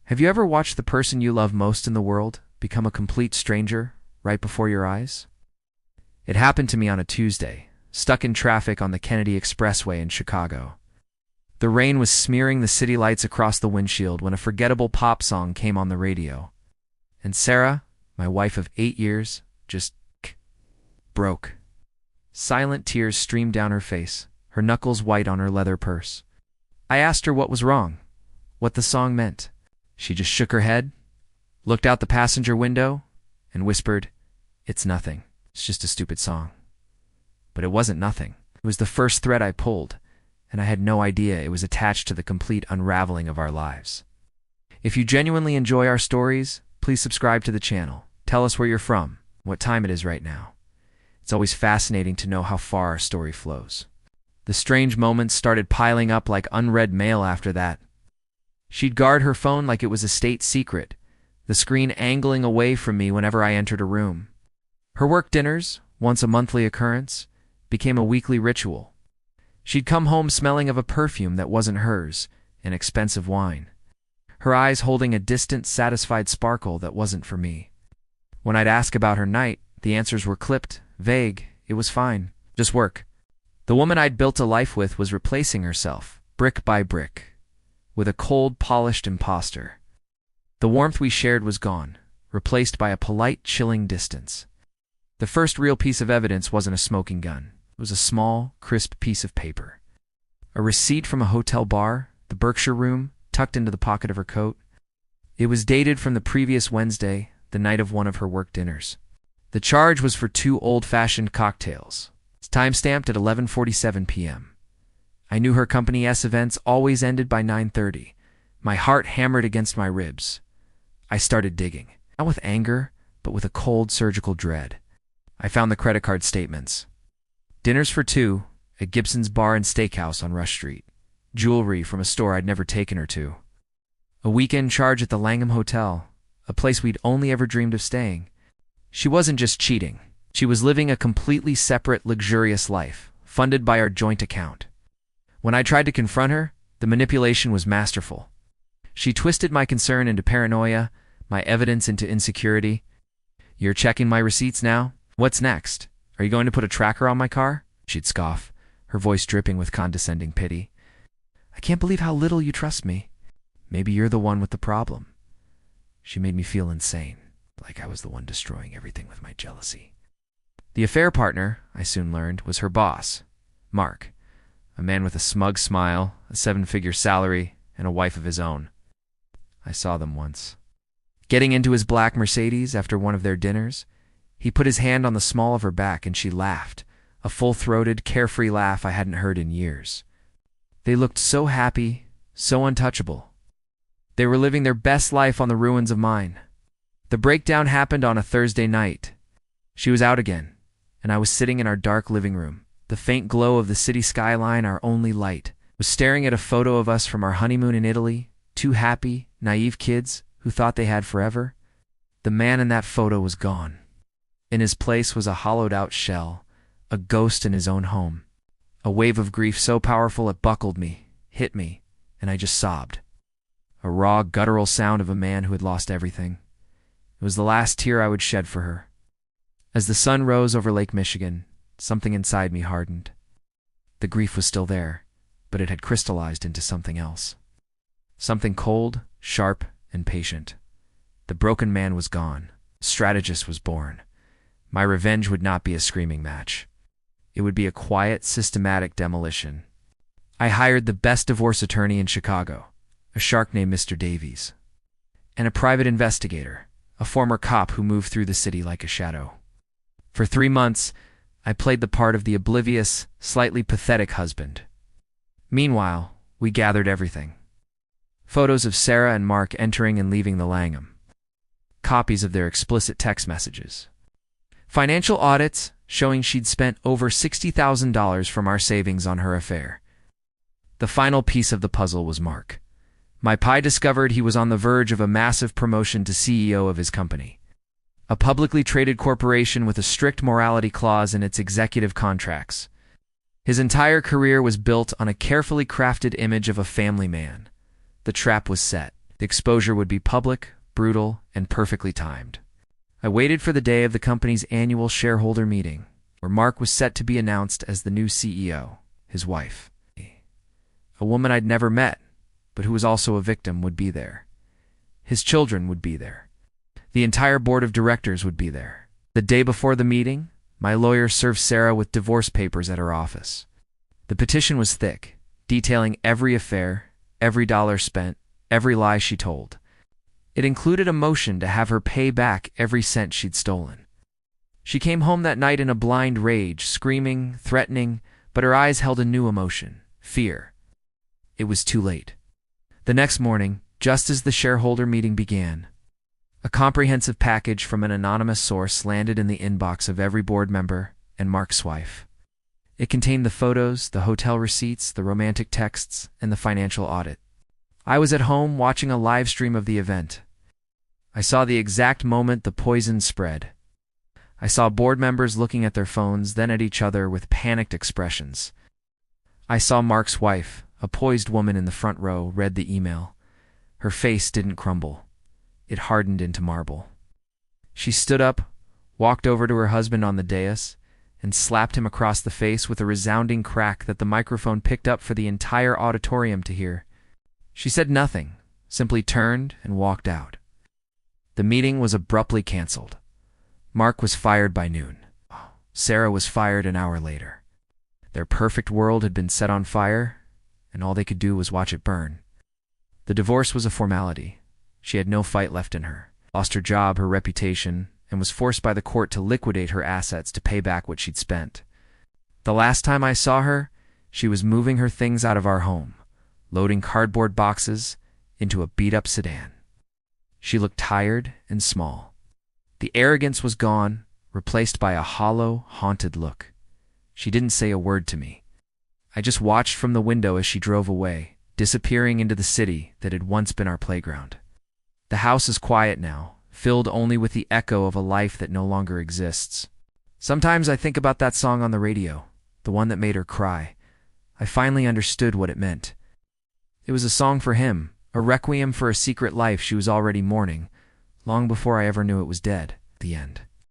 Have you ever watched the person you love most in the world become a complete stranger right before your eyes? It happened to me on a Tuesday, stuck in traffic on the Kennedy Expressway in Chicago. The rain was smearing the city lights across the windshield when a forgettable pop song came on the radio. And Sarah, my wife of 8 years, just broke. Silent tears streamed down her face, her knuckles white on her leather purse. I asked her what was wrong, what the song meant. She just shook her head, looked out the passenger window, and whispered, "It's nothing. It's just a stupid song." But it wasn't nothing. It was the first thread I pulled, and I had no idea it was attached to the complete unraveling of our lives. If you genuinely enjoy our stories, please subscribe to the channel. Tell us where you're from, what time it is right now. It's always fascinating to know how far our story flows. The strange moments started piling up like unread mail after that. She'd guard her phone like it was a state secret, the screen angling away from me whenever I entered a room. Her work dinners, once a monthly occurrence, became a weekly ritual. She'd come home smelling of a perfume that wasn't hers, an expensive wine. Her eyes holding a distant, satisfied sparkle that wasn't for me. When I'd ask about her night, the answers were clipped, vague. It was fine, just work. The woman I'd built a life with was replacing herself, brick by brick, with a cold, polished imposter. The warmth we shared was gone, replaced by a polite, chilling distance. The first real piece of evidence wasn't a smoking gun. It was a small, crisp piece of paper. A receipt from a hotel bar, the Berkshire Room, tucked into the pocket of her coat. It was dated from the previous Wednesday, the night of one of her work dinners. The charge was for 2 old-fashioned cocktails. It's time-stamped at 11:47 p.m. I knew her Company S events always ended by 9:30. My heart hammered against my ribs. I started digging, not with anger, but with a cold, surgical dread. I found the credit card statements. Dinners for 2 at Gibson's Bar and Steakhouse on Rush Street. Jewelry from a store I'd never taken her to. A weekend charge at the Langham Hotel, a place we'd only ever dreamed of staying. She wasn't just cheating. She was living a completely separate, luxurious life, funded by our joint account. When I tried to confront her, the manipulation was masterful. She twisted my concern into paranoia, my evidence into insecurity. "You're checking my receipts now? What's next? Are you going to put a tracker on my car?" She'd scoff, her voice dripping with condescending pity. "I can't believe how little you trust me. Maybe you're the one with the problem." She made me feel insane, like I was the one destroying everything with my jealousy. The affair partner, I soon learned, was her boss, Mark, a man with a smug smile, a 7-figure salary, and a wife of his own. I saw them once. Getting into his black Mercedes after one of their dinners, he put his hand on the small of her back and she laughed, a full-throated, carefree laugh I hadn't heard in years. They looked so happy, so untouchable. They were living their best life on the ruins of mine. The breakdown happened on a Thursday night. She was out again, and I was sitting in our dark living room. The faint glow of the city skyline, our only light, was staring at a photo of us from our honeymoon in Italy, 2 happy, naive kids who thought they had forever. The man in that photo was gone. In his place was a hollowed-out shell, a ghost in his own home. A wave of grief so powerful it buckled me, hit me, and I just sobbed. A raw, guttural sound of a man who had lost everything. It was the last tear I would shed for her. As the sun rose over Lake Michigan, something inside me hardened. The grief was still there, but it had crystallized into something else. Something cold, sharp, and patient. The broken man was gone. A strategist was born. My revenge would not be a screaming match. It would be a quiet, systematic demolition. I hired the best divorce attorney in Chicago, a shark named Mr. Davies, and a private investigator, a former cop who moved through the city like a shadow. For 3 months, I played the part of the oblivious, slightly pathetic husband. Meanwhile, we gathered everything. Photos of Sarah and Mark entering and leaving the Langham. Copies of their explicit text messages. Financial audits showing she'd spent over $60,000 from our savings on her affair. The final piece of the puzzle was Mark. My pie discovered he was on the verge of a massive promotion to CEO of his company, a publicly traded corporation with a strict morality clause in its executive contracts. His entire career was built on a carefully crafted image of a family man. The trap was set. The exposure would be public, brutal, and perfectly timed. I waited for the day of the company's annual shareholder meeting, where Mark was set to be announced as the new CEO. His wife, a woman I'd never met, but who was also a victim, would be there. His children would be there. The entire board of directors would be there. The day before the meeting, my lawyer served Sarah with divorce papers at her office. The petition was thick, detailing every affair, every dollar spent, every lie she told. It included a motion to have her pay back every cent she'd stolen. She came home that night in a blind rage, screaming, threatening, but her eyes held a new emotion: fear. It was too late. The next morning, just as the shareholder meeting began, a comprehensive package from an anonymous source landed in the inbox of every board member and Mark's wife. It contained the photos, the hotel receipts, the romantic texts, and the financial audit. I was at home watching a live stream of the event. I saw the exact moment the poison spread. I saw board members looking at their phones, then at each other with panicked expressions. I saw Mark's wife, a poised woman in the front row, read the email. Her face didn't crumble. It hardened into marble. She stood up, walked over to her husband on the dais, and slapped him across the face with a resounding crack that the microphone picked up for the entire auditorium to hear. She said nothing, simply turned and walked out. The meeting was abruptly canceled. Mark was fired by noon. Sarah was fired an hour later. Their perfect world had been set on fire, and all they could do was watch it burn. The divorce was a formality. She had no fight left in her, lost her job, her reputation, and was forced by the court to liquidate her assets to pay back what she'd spent. The last time I saw her, she was moving her things out of our home, loading cardboard boxes into a beat-up sedan. She looked tired and small. The arrogance was gone, replaced by a hollow, haunted look. She didn't say a word to me. I just watched from the window as she drove away, disappearing into the city that had once been our playground. The house is quiet now, filled only with the echo of a life that no longer exists. Sometimes I think about that song on the radio, the one that made her cry. I finally understood what it meant. It was a song for him, a requiem for a secret life she was already mourning, long before I ever knew it was dead. The end.